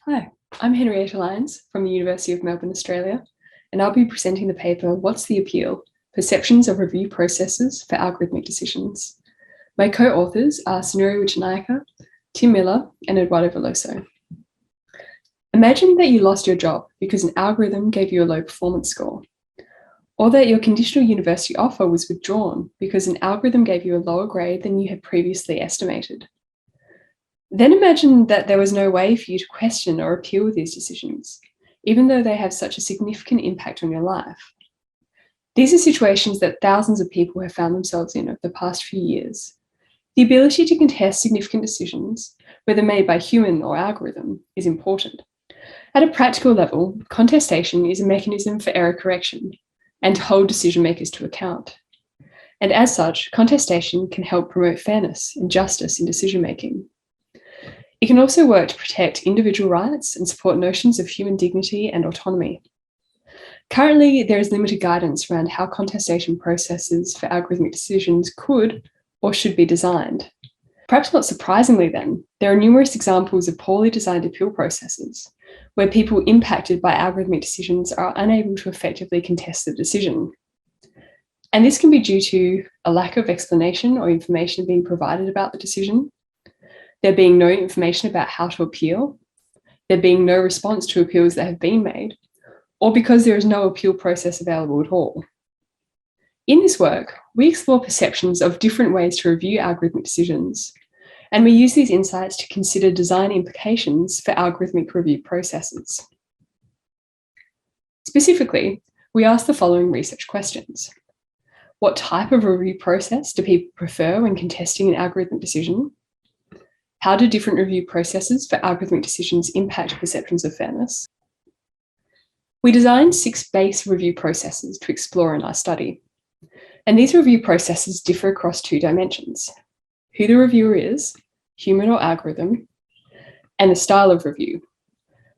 Hi, I'm Henrietta Lyons from the University of Melbourne, Australia, and I'll be presenting the paper, What's the Appeal? Perceptions of Review Processes for Algorithmic Decisions. My co-authors are Senuri Wijenayake, Tim Miller, and Eduardo Velloso. Imagine that you lost your job because an algorithm gave you a low performance score, or that your conditional university offer was withdrawn because an algorithm gave you a lower grade than you had previously estimated. Then imagine that there was no way for you to question or appeal these decisions, even though they have such a significant impact on your life. These are situations that thousands of people have found themselves in over the past few years. The ability to contest significant decisions, whether made by human or algorithm, is important. At a practical level, contestation is a mechanism for error correction and to hold decision makers to account. And as such, contestation can help promote fairness and justice in decision making. It can also work to protect individual rights and support notions of human dignity and autonomy. Currently, there is limited guidance around how contestation processes for algorithmic decisions could or should be designed. Perhaps not surprisingly then, there are numerous examples of poorly designed appeal processes where people impacted by algorithmic decisions are unable to effectively contest the decision. And this can be due to a lack of explanation or information being provided about the decision, there being no information about how to appeal, there being no response to appeals that have been made, or because there is no appeal process available at all. In this work, we explore perceptions of different ways to review algorithmic decisions, and we use these insights to consider design implications for algorithmic review processes. Specifically, we ask the following research questions. What type of review process do people prefer when contesting an algorithmic decision? How do different review processes for algorithmic decisions impact perceptions of fairness? We designed 6 base review processes to explore in our study. And these review processes differ across 2 dimensions: who the reviewer is, human or algorithm, and the style of review,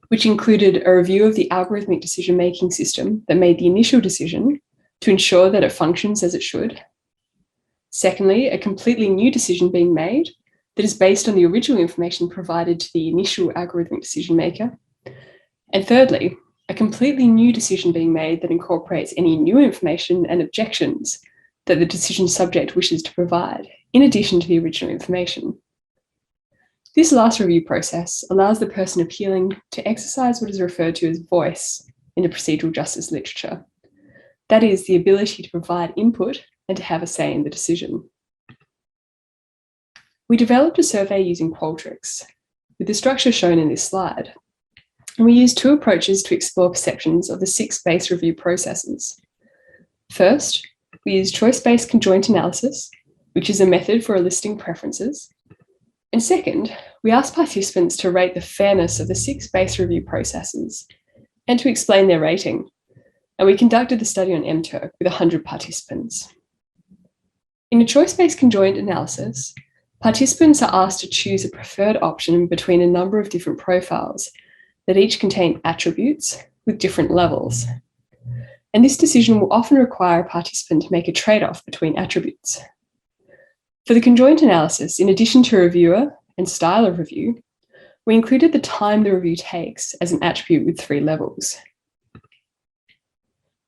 which included a review of the algorithmic decision-making system that made the initial decision to ensure that it functions as it should. Secondly, a completely new decision being made that is based on the original information provided to the initial algorithmic decision maker. And thirdly, a completely new decision being made that incorporates any new information and objections that the decision subject wishes to provide, in addition to the original information. This last review process allows the person appealing to exercise what is referred to as voice in the procedural justice literature. That is, the ability to provide input and to have a say in the decision. We developed a survey using Qualtrics, with the structure shown in this slide. And we used 2 approaches to explore perceptions of the 6 base review processes. First, we used choice-based conjoint analysis, which is a method for eliciting preferences. And second, we asked participants to rate the fairness of the 6 base review processes and to explain their rating. And we conducted the study on MTurk with 100 participants. In a choice-based conjoint analysis, participants are asked to choose a preferred option between a number of different profiles that each contain attributes with different levels. And this decision will often require a participant to make a trade-off between attributes. For the conjoint analysis, in addition to reviewer and style of review, we included the time the review takes as an attribute with 3 levels.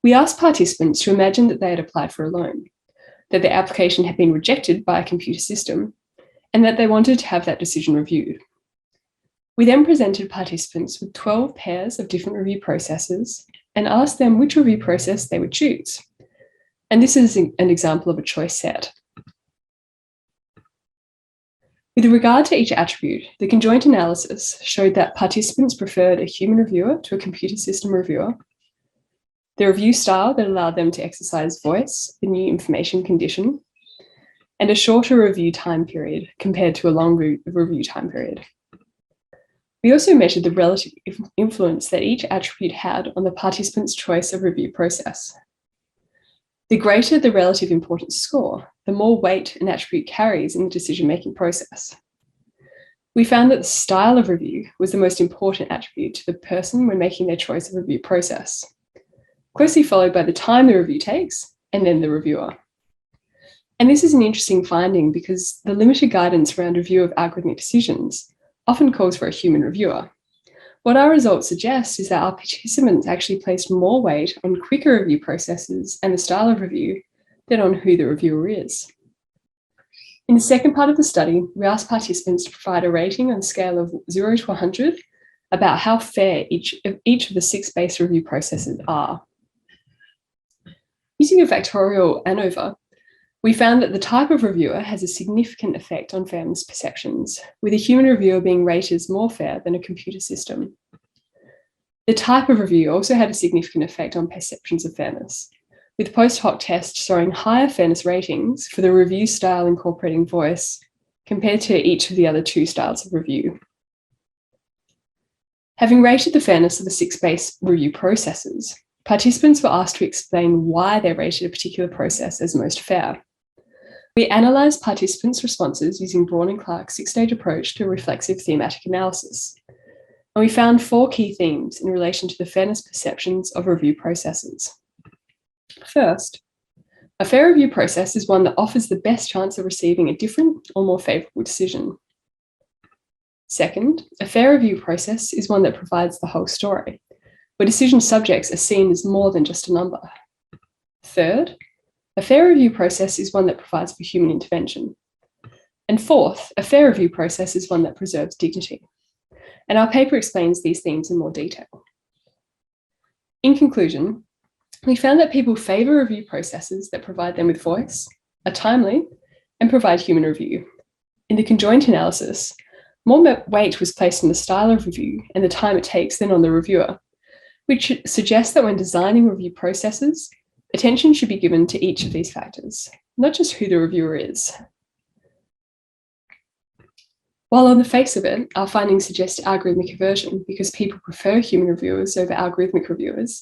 We asked participants to imagine that they had applied for a loan, that their application had been rejected by a computer system, and that they wanted to have that decision reviewed. We then presented participants with 12 pairs of different review processes and asked them which review process they would choose. And this is an example of a choice set. With regard to each attribute, the conjoint analysis showed that participants preferred a human reviewer to a computer system reviewer, the review style that allowed them to exercise voice, the new information condition, and a shorter review time period compared to a longer review time period. We also measured the relative influence that each attribute had on the participant's choice of review process. The greater the relative importance score, the more weight an attribute carries in the decision-making process. We found that the style of review was the most important attribute to the person when making their choice of review process, closely followed by the time the review takes and then the reviewer. And this is an interesting finding because the limited guidance around review of algorithmic decisions often calls for a human reviewer, What our results suggest is that our participants actually placed more weight on quicker review processes and the style of review than on who the reviewer is. In the second part of the study, we asked participants to provide a rating on a scale of 0 to 100 about how fair each of the 6 base review processes are. Using a factorial ANOVA, we found that the type of reviewer has a significant effect on fairness perceptions, with a human reviewer being rated as more fair than a computer system. The type of review also had a significant effect on perceptions of fairness, with post hoc tests showing higher fairness ratings for the review style incorporating voice compared to each of the other 2 styles of review. Having rated the fairness of the 6 base review processes, participants were asked to explain why they rated a particular process as most fair. We analysed participants' responses using Braun and Clark's 6-stage approach to reflexive thematic analysis, and we found 4 key themes in relation to the fairness perceptions of review processes. First, a fair review process is one that offers the best chance of receiving a different or more favourable decision. Second, a fair review process is one that provides the whole story, where decision subjects are seen as more than just a number. Third, a fair review process is one that provides for human intervention. And fourth, a fair review process is one that preserves dignity. And our paper explains these themes in more detail. In conclusion, we found that people favour review processes that provide them with voice, are timely, and provide human review. In the conjoint analysis, more weight was placed on the style of review and the time it takes than on the reviewer, which suggests that when designing review processes, attention should be given to each of these factors, not just who the reviewer is. While on the face of it, our findings suggest algorithmic aversion because people prefer human reviewers over algorithmic reviewers,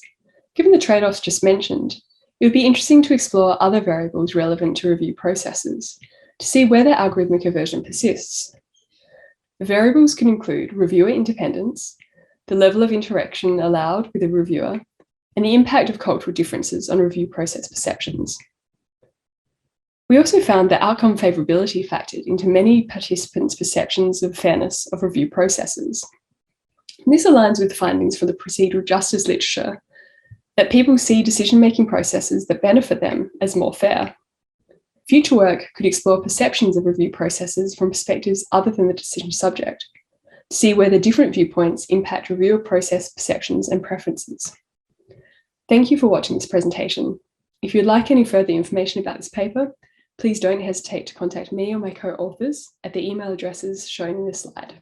given the trade-offs just mentioned, it would be interesting to explore other variables relevant to review processes to see whether algorithmic aversion persists. The variables can include reviewer independence, the level of interaction allowed with a reviewer, and the impact of cultural differences on review process perceptions. We also found that outcome favourability factored into many participants' perceptions of fairness of review processes. And this aligns with findings from the procedural justice literature that people see decision-making processes that benefit them as more fair. Future work could explore perceptions of review processes from perspectives other than the decision subject, to see whether different viewpoints impact reviewer process perceptions and preferences. Thank you for watching this presentation. If you'd like any further information about this paper, please don't hesitate to contact me or my co-authors at the email addresses shown in this slide.